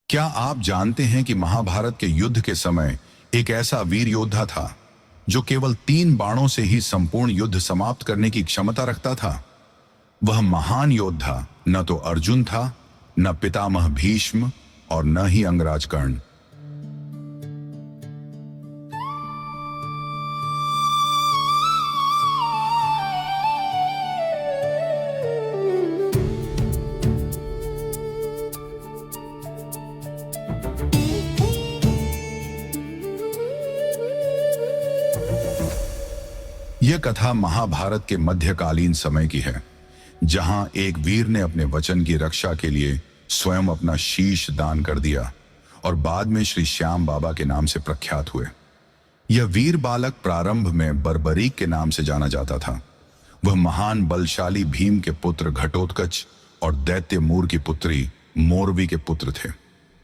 क्या आप जानते हैं कि महाभारत के युद्ध के समय एक ऐसा वीर योद्धा था जो केवल 3 बाणों से ही संपूर्ण युद्ध समाप्त करने की क्षमता रखता था। वह महान योद्धा न तो अर्जुन था, न पितामह भीष्म और न ही अंगराज कर्ण। यह कथा महाभारत के मध्यकालीन समय की है, जहां एक वीर ने अपने वचन की रक्षा के लिए स्वयं अपना शीश दान कर दिया और बाद में श्री श्याम बाबा के नाम से प्रख्यात हुए। यह वीर बालक प्रारंभ में बर्बरीक के नाम से जाना जाता था। वह महान बलशाली भीम के पुत्र घटोत्कच और दैत्य मूर की पुत्री मोरवी के पुत्र थे।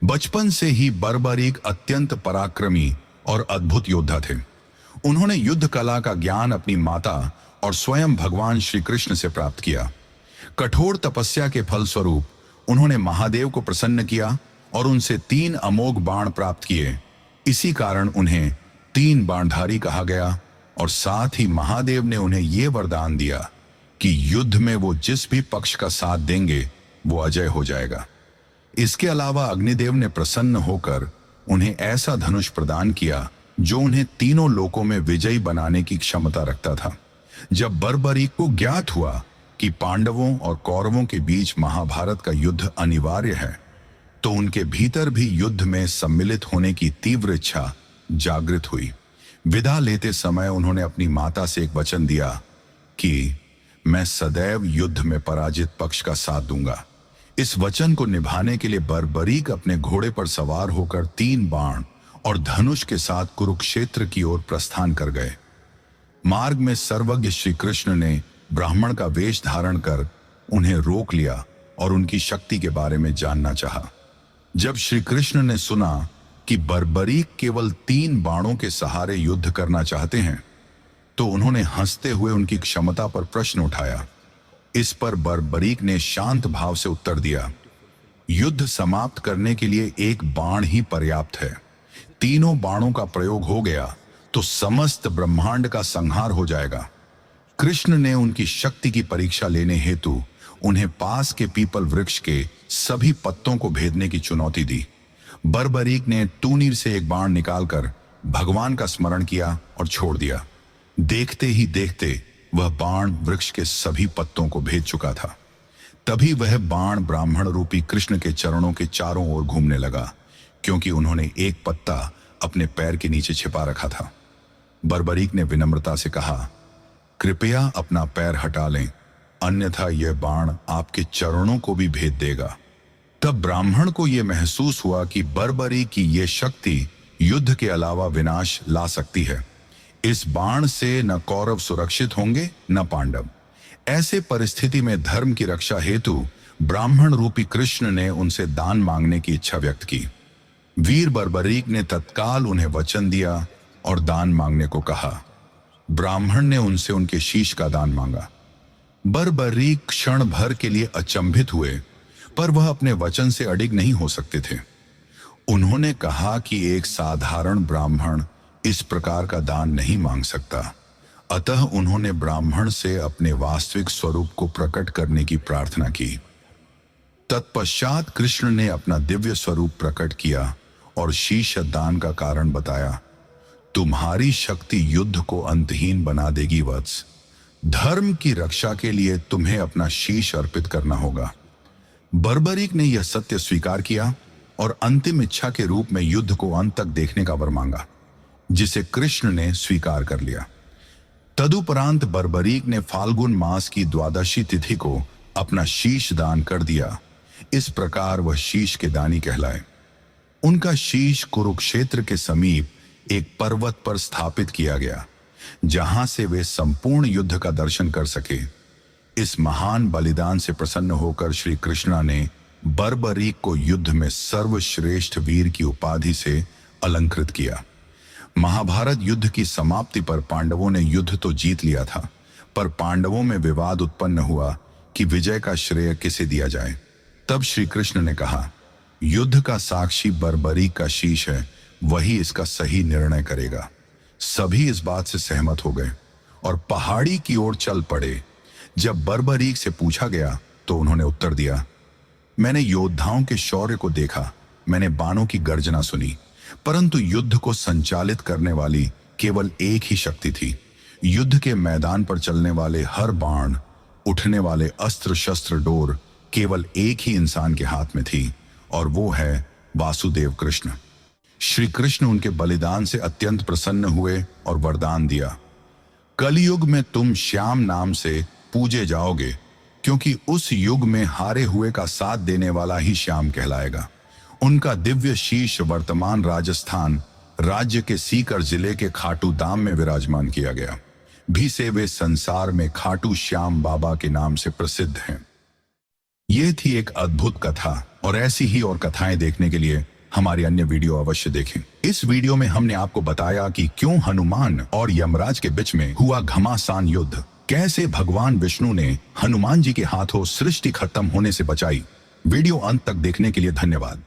बचपन से ही बर्बरीक अत्यंत पराक्रमी और अद्भुत योद्धा थे। उन्होंने युद्ध कला का ज्ञान अपनी माता और स्वयं भगवान श्री कृष्ण से प्राप्त किया। कठोर तपस्या के फलस्वरूप उन्होंने महादेव को प्रसन्न किया और उनसे 3 अमोघ बाण प्राप्त किए। इसी कारण उन्हें 3 बाणधारी कहा गया और साथ ही महादेव ने उन्हें यह वरदान दिया कि युद्ध में वो जिस भी पक्ष का साथ देंगे वो अजय हो जाएगा। इसके अलावा अग्निदेव ने प्रसन्न होकर उन्हें ऐसा धनुष प्रदान किया जो उन्हें तीनों लोकों में विजयी बनाने की क्षमता रखता था। जब बर्बरीक को ज्ञात हुआ कि पांडवों और कौरवों के बीच महाभारत का युद्ध अनिवार्य है, तो उनके भीतर भी युद्ध में सम्मिलित होने की तीव्र इच्छा जागृत हुई। विदा लेते समय उन्होंने अपनी माता से एक वचन दिया कि मैं सदैव युद्ध में पराजित पक्ष का साथ दूंगा। इस वचन को निभाने के लिए बर्बरीक अपने घोड़े पर सवार होकर 3 बाण और धनुष के साथ कुरुक्षेत्र की ओर प्रस्थान कर गए। मार्ग में सर्वज्ञ श्री कृष्ण ने ब्राह्मण का वेश धारण कर उन्हें रोक लिया और उनकी शक्ति के बारे में जानना चाहा। जब श्री कृष्ण ने सुना कि बर्बरीक केवल 3 बाणों के सहारे युद्ध करना चाहते हैं, तो उन्होंने हंसते हुए उनकी क्षमता पर प्रश्न उठाया। इस पर बर्बरीक ने शांत भाव से उत्तर दिया, युद्ध समाप्त करने के लिए 1 बाण ही पर्याप्त है। 3 बाणों का प्रयोग हो गया तो समस्त ब्रह्मांड का संहार हो जाएगा। कृष्ण ने उनकी शक्ति की परीक्षा लेने हेतु उन्हें पास के पीपल वृक्ष के सभी पत्तों को भेदने की चुनौती दी। बर्बरीक ने तूनीर से 1 बाण निकालकर भगवान का स्मरण किया और छोड़ दिया। देखते ही देखते वह बाण वृक्ष के सभी पत्तों को भेद चुका था। तभी वह बाण ब्राह्मण रूपी कृष्ण के चरणों के चारों ओर घूमने लगा, क्योंकि उन्होंने 1 पत्ता अपने पैर के नीचे छिपा रखा था। बर्बरीक ने विनम्रता से कहा, कृपया अपना पैर हटा लें, अन्यथा यह बाण आपके चरणों को भी भेद देगा। तब ब्राह्मण को यह महसूस हुआ कि बर्बरीक की यह शक्ति युद्ध के अलावा विनाश ला सकती है। इस बाण से न कौरव सुरक्षित होंगे न पांडव। ऐसे परिस्थिति में धर्म की रक्षा हेतु ब्राह्मण रूपी कृष्ण ने उनसे दान मांगने की इच्छा व्यक्त की। वीर बर्बरीक ने तत्काल उन्हें वचन दिया और दान मांगने को कहा। ब्राह्मण ने उनसे उनके शीश का दान मांगा। बर्बरीक क्षण भर के लिए अचंभित हुए, पर वह अपने वचन से अडिग नहीं हो सकते थे। उन्होंने कहा कि एक साधारण ब्राह्मण इस प्रकार का दान नहीं मांग सकता। अतः उन्होंने ब्राह्मण से अपने वास्तविक स्वरूप को प्रकट करने की प्रार्थना की। तत्पश्चात कृष्ण ने अपना दिव्य स्वरूप प्रकट किया और शीश दान का कारण बताया। तुम्हारी शक्ति युद्ध को अंतहीन बना देगी वत्स। धर्म की रक्षा के लिए तुम्हें अपना शीश अर्पित करना होगा। बर्बरीक ने यह सत्य स्वीकार किया और अंतिम इच्छा के रूप में युद्ध को अंत तक देखने का वर मांगा, जिसे कृष्ण ने स्वीकार कर लिया। तदुपरांत बर्बरीक ने फाल्गुन मास की 12वीं तिथि को अपना शीश दान कर दिया। इस प्रकार वह शीश के दानी कहलाए। उनका शीश कुरुक्षेत्र के समीप एक पर्वत पर स्थापित किया गया, जहां से वे संपूर्ण युद्ध का दर्शन कर सके। इस महान बलिदान से प्रसन्न होकर श्री कृष्णा ने बर्बरीक को युद्ध में सर्वश्रेष्ठ वीर की उपाधि से अलंकृत किया। महाभारत युद्ध की समाप्ति पर पांडवों ने युद्ध तो जीत लिया था, पर पांडवों में विवाद उत्पन्न हुआ कि विजय का श्रेय किसे दिया जाए। तब श्री कृष्ण ने कहा, युद्ध का साक्षी बर्बरीक का शीश है, वही इसका सही निर्णय करेगा। सभी इस बात से सहमत हो गए और पहाड़ी की ओर चल पड़े। जब बर्बरीक से पूछा गया तो उन्होंने उत्तर दिया, मैंने योद्धाओं के शौर्य को देखा, मैंने बाणों की गर्जना सुनी, परंतु युद्ध को संचालित करने वाली केवल एक ही शक्ति थी। युद्ध के मैदान पर चलने वाले हर बाण, उठने वाले अस्त्र शस्त्र डोर केवल एक ही इंसान के हाथ में थी, और वो है वासुदेव कृष्ण। श्री कृष्ण उनके बलिदान से अत्यंत प्रसन्न हुए और वरदान दिया, कलयुग में तुम श्याम नाम से पूजे जाओगे, क्योंकि उस युग में हारे हुए का साथ देने वाला ही श्याम कहलाएगा। उनका दिव्य शीश वर्तमान राजस्थान राज्य के सीकर जिले के खाटू धाम में विराजमान किया गया। भी से वे संसार में खाटू श्याम बाबा के नाम से प्रसिद्ध हैं। ये थी एक अद्भुत कथा, और ऐसी ही और कथाएं देखने के लिए हमारी अन्य वीडियो अवश्य देखें। इस वीडियो में हमने आपको बताया कि क्यों हनुमान और यमराज के बीच में हुआ घमासान युद्ध, कैसे भगवान विष्णु ने हनुमान जी के हाथों सृष्टि खत्म होने से बचाई। वीडियो अंत तक देखने के लिए धन्यवाद।